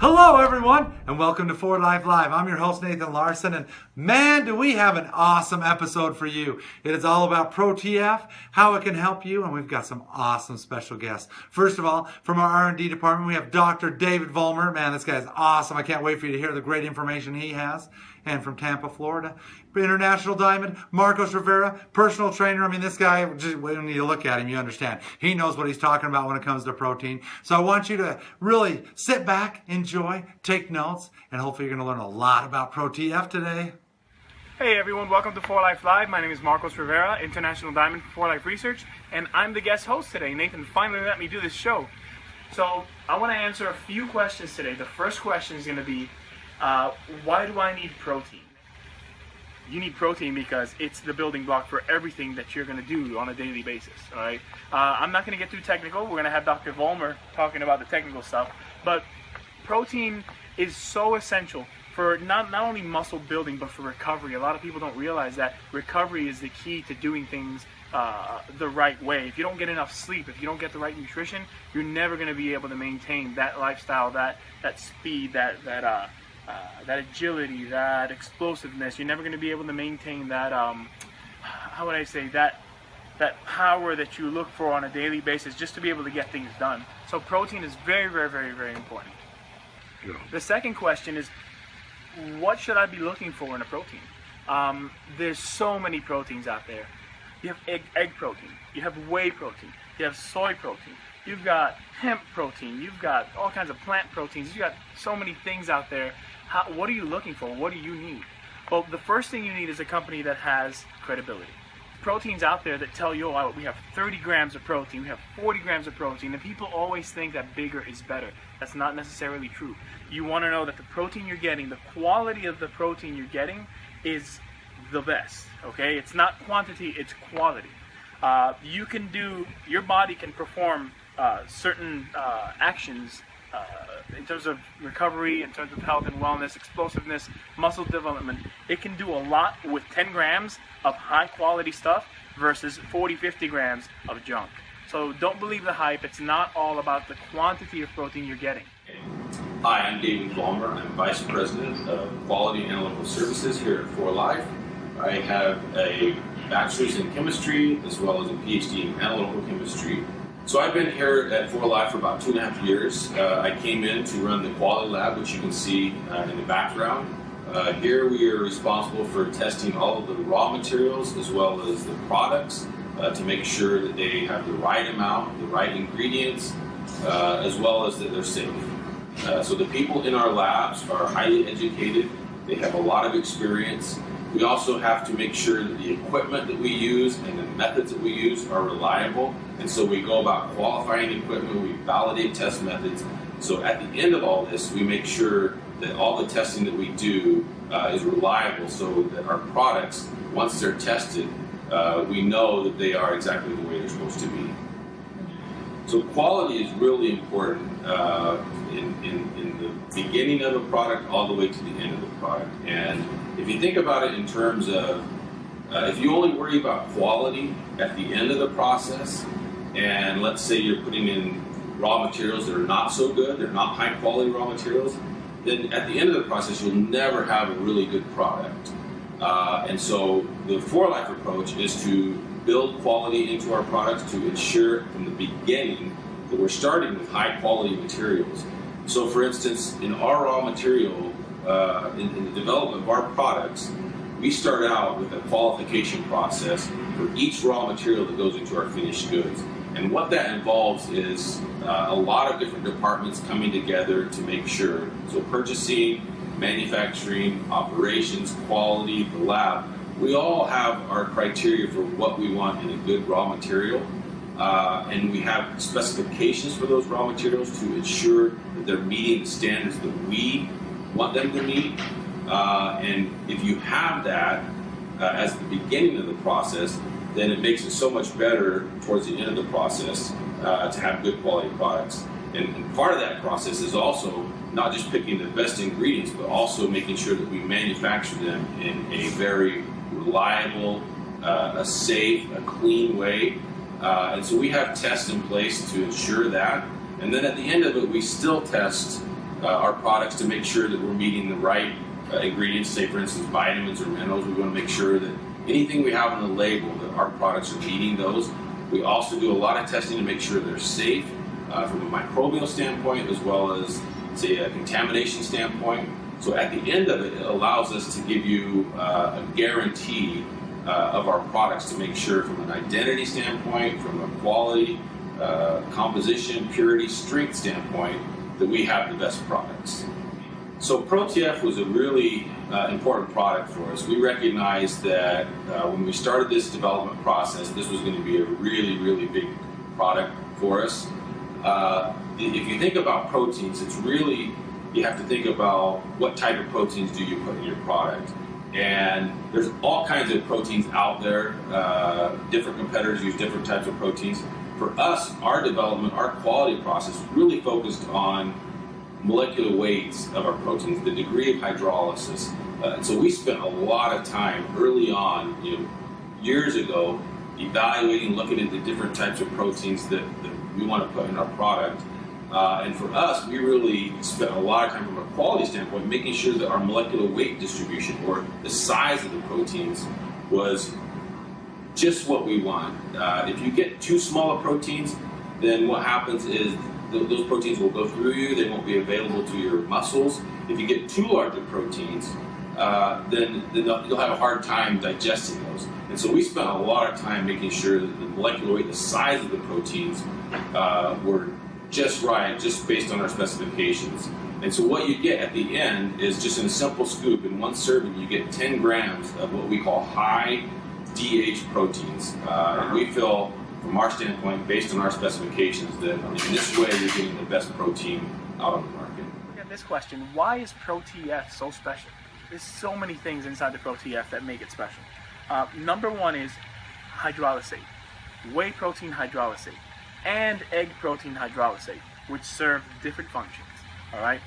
Hello everyone, and welcome to 4Life Live. I'm your host Nathan Larson, and man, do we have an awesome episode for you. It is all about Pro TF, how it can help you, and we've got some awesome special guests. First of all, from our R&D department, we have Dr. David Vollmer. Man, this guy is awesome. I can't wait for you to hear the great information he has. And from Tampa, Florida, International Diamond, Marcos Rivera, personal trainer. I mean, this guy, just when you look at him, you understand. He knows what he's talking about when it comes to protein. So I want you to really sit back, enjoy, take notes, and hopefully you're going to learn a lot about Pro TF today. Hey everyone, welcome to 4Life Live. My name is Marcos Rivera, International Diamond for 4Life Research, and I'm the guest host today. Nathan finally let me do this show. So I want to answer a few questions today. The first question is going to be, why do I need protein? You need protein because it's the building block for everything that you're going to do on a daily basis. All right. I'm not going to get too technical. We're going to have Dr. Vollmer talking about the technical stuff. But protein is so essential for not only muscle building, but for recovery. A lot of people don't realize that recovery is the key to doing things the right way. If you don't get enough sleep, if you don't get the right nutrition, you're never going to be able to maintain that lifestyle, that speed, that agility, that explosiveness. You're never going to be able to maintain that, how would I say, that power that you look for on a daily basis just to be able to get things done. So protein is very, very, very, very important. Yeah. The second question is, what should I be looking for in a protein? There's so many proteins out there. You have egg protein, you have whey protein, you have soy protein, you've got hemp protein, you've got all kinds of plant proteins, you've got so many things out there. What are you looking for? What do you need? Well, the first thing you need is a company that has credibility. Proteins out there that tell you, oh, we have 30 grams of protein, we have 40 grams of protein, and people always think that bigger is better. That's not necessarily true. You want to know that the protein you're getting, the quality of the protein you're getting is the best, okay? It's not quantity, it's quality. Your body can perform certain actions in terms of recovery, in terms of health and wellness, explosiveness, muscle development. It can do a lot with 10 grams of high quality stuff versus 40-50 grams of junk. So don't believe the hype. It's not all about the quantity of protein you're getting. Hi, I'm David Vollmer. I'm Vice President of Quality Analytical Services here at 4Life. I have a bachelor's in chemistry as well as a PhD in analytical chemistry. So I've been here at 4Life for about 2.5 years. I came in to run the quality lab, which you can see in the background. Here we are responsible for testing all of the raw materials as well as the products to make sure that they have the right amount, the right ingredients, as well as that they're safe. So the people in our labs are highly educated. They have a lot of experience. We also have to make sure that the equipment that we use and the methods that we use are reliable. And so we go about qualifying equipment, we validate test methods. So at the end of all this, we make sure that all the testing that we do is reliable so that our products, once they're tested, we know that they are exactly the way they're supposed to be. So quality is really important in the beginning of a product all the way to the end of the product. And if you think about it in terms of, if you only worry about quality at the end of the process, and let's say you're putting in raw materials that are not so good, they're not high quality raw materials, then at the end of the process you'll never have a really good product. And so the 4Life approach is to build quality into our products to ensure from the beginning that we're starting with high quality materials. So for instance, in our raw material, in the development of our products, we start out with a qualification process for each raw material that goes into our finished goods. And what that involves is a lot of different departments coming together to make sure. So purchasing, manufacturing, operations, quality, the lab, we all have our criteria for what we want in a good raw material. And we have specifications for those raw materials to ensure that they're meeting the standards that we want them to meet. And if you have that as the beginning of the process, then it makes it so much better towards the end of the process to have good quality products. And part of that process is also not just picking the best ingredients, but also making sure that we manufacture them in a very reliable, a safe, a clean way. And so we have tests in place to ensure that. And then at the end of it, we still test our products to make sure that we're meeting the right ingredients, say for instance vitamins or minerals. We want to make sure that anything we have on the label, that our products are meeting those. We also do a lot of testing to make sure they're safe from a microbial standpoint as well as, say, a contamination standpoint. So at the end of it, it allows us to give you a guarantee of our products to make sure from an identity standpoint, from a quality, composition, purity, strength standpoint, that we have the best products. So Pro TF was a really important product for us. We recognized that when we started this development process, this was going to be a really, really big product for us. If you think about proteins, it's really, you have to think about what type of proteins do you put in your product. And there's all kinds of proteins out there. Different competitors use different types of proteins. For us, our development, our quality process really focused on molecular weights of our proteins, the degree of hydrolysis. And so we spent a lot of time early on, years ago, evaluating, looking at the different types of proteins that we want to put in our product. And for us, we really spent a lot of time from a quality standpoint making sure that our molecular weight distribution, or the size of the proteins, was just what we want. If you get too small of proteins, then what happens is those proteins will go through you, they won't be available to your muscles. If you get too large of proteins, then you'll have a hard time digesting those. And so we spent a lot of time making sure that the molecular weight, the size of the proteins, were just right, just based on our specifications. And so what you get at the end is just in a simple scoop, in one serving, you get 10 grams of what we call high DH proteins. And we feel, from our standpoint, based on our specifications, that in this way you're getting the best protein out on the market. Look at this question: why is Pro TF so special? There's so many things inside the Pro TF that make it special. Number one is hydrolysate, whey protein hydrolysate, and egg protein hydrolysate, which serve different functions. All right,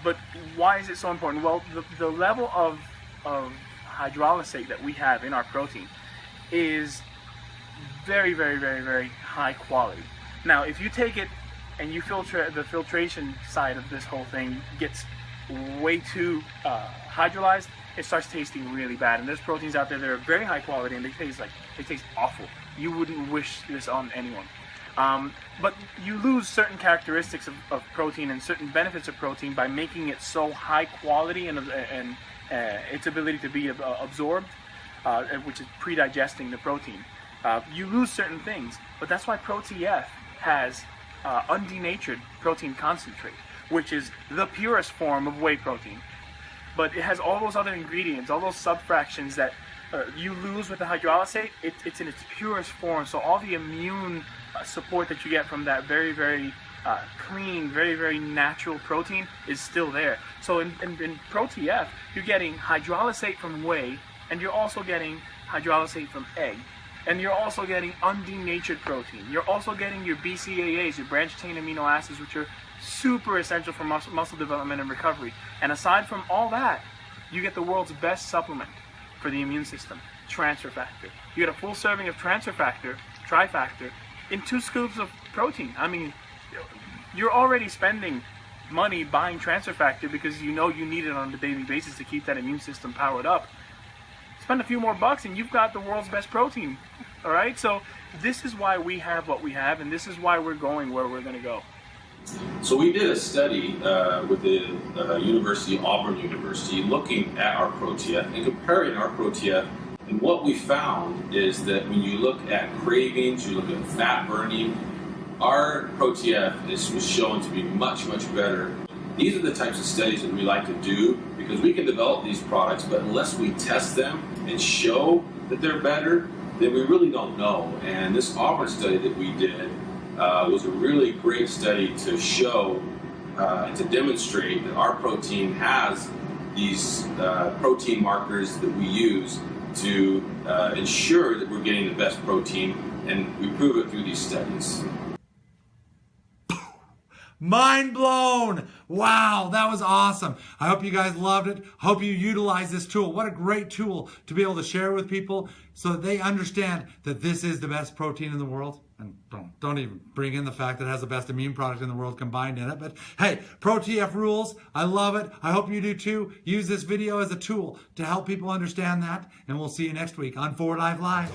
but why is it so important? Well, the level of hydrolysate that we have in our protein is very, very, very, very high quality. Now, if you take it and you filter, the filtration side of this whole thing gets way too hydrolyzed, it starts tasting really bad. And there's proteins out there that are very high quality and they taste awful. You wouldn't wish this on anyone. But you lose certain characteristics of protein and certain benefits of protein by making it so high quality and its ability to be absorbed, which is pre-digesting the protein. You lose certain things, but that's why Pro TF has undenatured protein concentrate, which is the purest form of whey protein. But it has all those other ingredients, all those subfractions that you lose with the hydrolysate. It's in its purest form, so all the immune support that you get from that very, very clean, very, very natural protein is still there. So in Pro TF, you're getting hydrolysate from whey, and you're also getting hydrolysate from egg. And you're also getting undenatured protein. You're also getting your BCAAs, your branched-chain amino acids, which are super essential for muscle development and recovery. And aside from all that, you get the world's best supplement for the immune system, transfer factor. You get a full serving of transfer factor, trifactor, in 2 scoops of protein. I mean, you're already spending money buying transfer factor because you know you need it on a daily basis to keep that immune system powered up. Spend a few more bucks and you've got the world's best protein. All right, so this is why we have what we have, and this is why we're going where we're going to go. So we did a study with the Auburn University, looking at our Pro TF and comparing our Pro TF. And what we found is that when you look at cravings, you look at fat burning, our Pro TF was shown to be much, much better. These are the types of studies that we like to do because we can develop these products, but unless we test them and show that they're better, then we really don't know. And this Auburn study that we did was a really great study to show and to demonstrate that our protein has these protein markers that we use to ensure that we're getting the best protein, and we prove it through these studies. Mind blown! Wow, that was awesome. I hope you guys loved it. Hope you utilize this tool. What a great tool to be able to share with people so that they understand that this is the best protein in the world. And don't even bring in the fact that it has the best immune product in the world combined in it. But hey, Pro TF rules. I love it. I hope you do too. Use this video as a tool to help people understand that. And we'll see you next week on 4 Live Live.